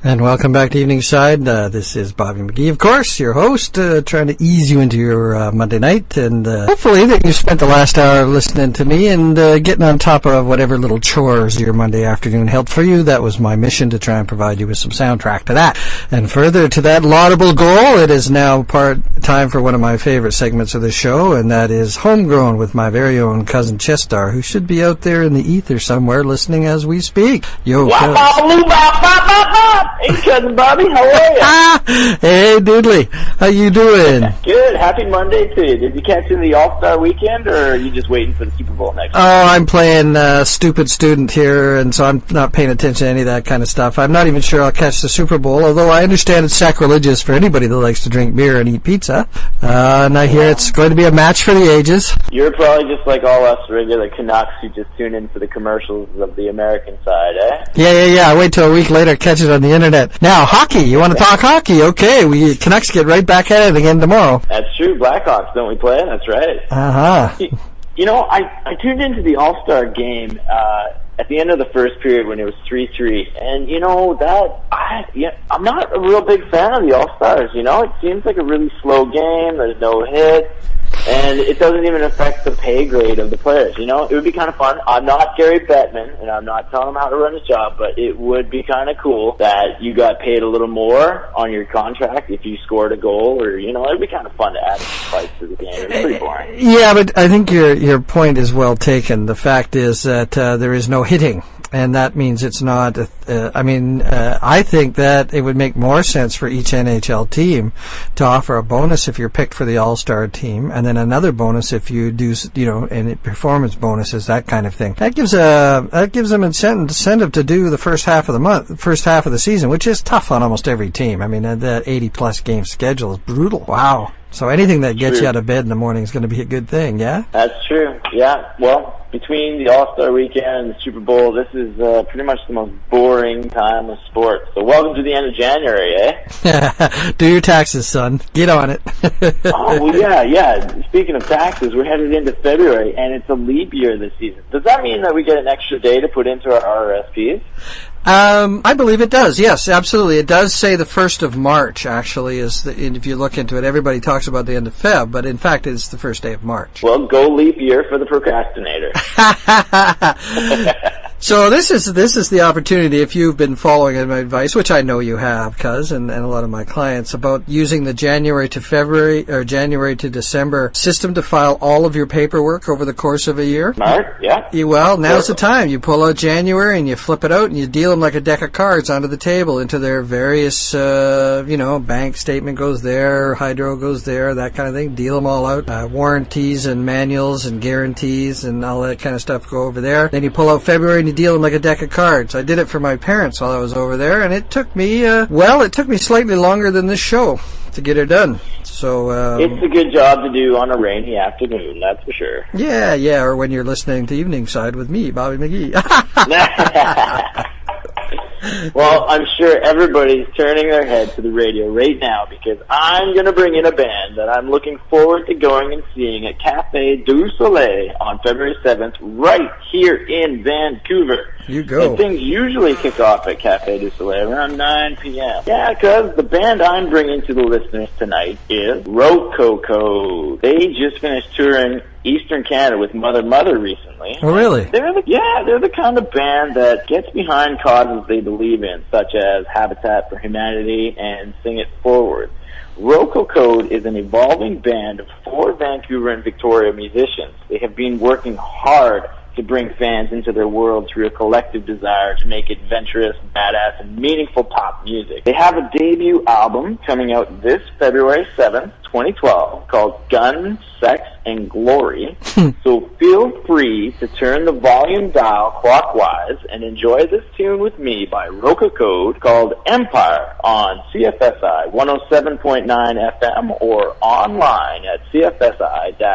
And welcome back to Evening Side. This is Bobby McGee, of course, your host, trying to ease you into your Monday night. And hopefully that you spent the last hour listening to me and getting on top of whatever little chores your Monday afternoon held for you. That was my mission, to try and provide you with some soundtrack to that. And further to that laudable goal, it is now time for one of my favorite segments of the show, and that is Homegrown with my very own cousin Chestar, who should be out there in the ether somewhere listening as we speak. Yo, Hey, cousin Bobby, how are you? Hey, Doodly, how you doing? Good. Happy Monday to you. Did you catch in the All-Star weekend, or are you just waiting for the Super Bowl next week? Oh, I'm playing stupid student here, and so I'm not paying attention to any of that kind of stuff. I'm not even sure I'll catch the Super Bowl, although I understand it's sacrilegious for anybody that likes to drink beer and eat pizza. And I hear it's going to be a match for the ages. You're probably just like all us regular Canucks who just tune in for the commercials of the American side, eh? Yeah. Wait till a week later, catch it on the internet. Now, hockey. You want to talk hockey? Okay, we Canucks get right back at it again tomorrow. That's true. Blackhawks, don't we play? That's right. Uh-huh. You know, I tuned into the All-Star game at the end of the first period when it was 3-3, and you know I'm not a real big fan of the All-Stars. You know, it seems like a really slow game. There's no hits, and it doesn't even affect the pay grade of the players. You know, it would be kind of fun. I'm not Gary Bettman, and I'm not telling him how to run his job, but it would be kind of cool that you got paid a little more on your contract if you scored a goal, or you know, it'd be kind of fun to add some spice to the game. It's pretty boring. Yeah, but I think your point is well taken. The fact is that there is no hitting, and that means it's not. I think that it would make more sense for each NHL team to offer a bonus if you're picked for the All-Star team, and then another bonus if you do, and performance bonuses, that kind of thing. That gives them incentive to do the first half of the season, which is tough on almost every team. I mean, that 80-plus game schedule is brutal. Wow. So anything that gets you out of bed in the morning is going to be a good thing, yeah? That's true, yeah. Well, between the All-Star Weekend and the Super Bowl, this is pretty much the most boring time of sports. So welcome to the end of January, eh? Do your taxes, son. Get on it. Oh, well, yeah. Speaking of taxes, we're headed into February, and it's a leap year this season. Does that mean that we get an extra day to put into our RRSPs? I believe it does. Yes, absolutely. It does say the 1st of March, actually, if you look into it. Everybody talks about the end of Feb, but in fact, it's the first day of March. Well, go leap year for the procrastinator. So this is the opportunity, if you've been following my advice, which I know you have, Cuz, and a lot of my clients, about using the January to February or January to December system to file all of your paperwork over the course of a year. Smart, yeah. Well, now's the time. You pull out January and you flip it out and you deal them like a deck of cards onto the table into their various, bank statement goes there, hydro goes there, that kind of thing. Deal them all out. Warranties and manuals and guarantees and all that kind of stuff go over there. Then you pull out February and you deal them like a deck of cards. I did it for my parents while I was over there, and it took me, slightly longer than this show to get it done. So it's a good job to do on a rainy afternoon, that's for sure. Yeah, or when you're listening to Evening Side with me, Bobby McGee. Well, I'm sure everybody's turning their head to the radio right now because I'm going to bring in a band that I'm looking forward to going and seeing at Café du Soleil on February 7th right here in Vancouver. You go. And things usually kick off at Café du Soleil around 9 p.m. Yeah, because the band I'm bringing to the listeners tonight is Rococode. They just finished touring Eastern Canada with Mother recently. Oh, really? They're the kind of band that gets behind causes they believe in, such as Habitat for Humanity and Sing It Forward. Rococode is an evolving band of 4 Vancouver and Victoria musicians. They have been working hard to bring fans into their world through a collective desire to make adventurous, badass, and meaningful pop music. They have a debut album coming out this February 7th, 2012, called Gun, Sex, and Glory. So feel free to turn the volume dial clockwise and enjoy this tune with me by Rococode called Empire on CFSI 107.9 FM or online at cfsi-fm.com.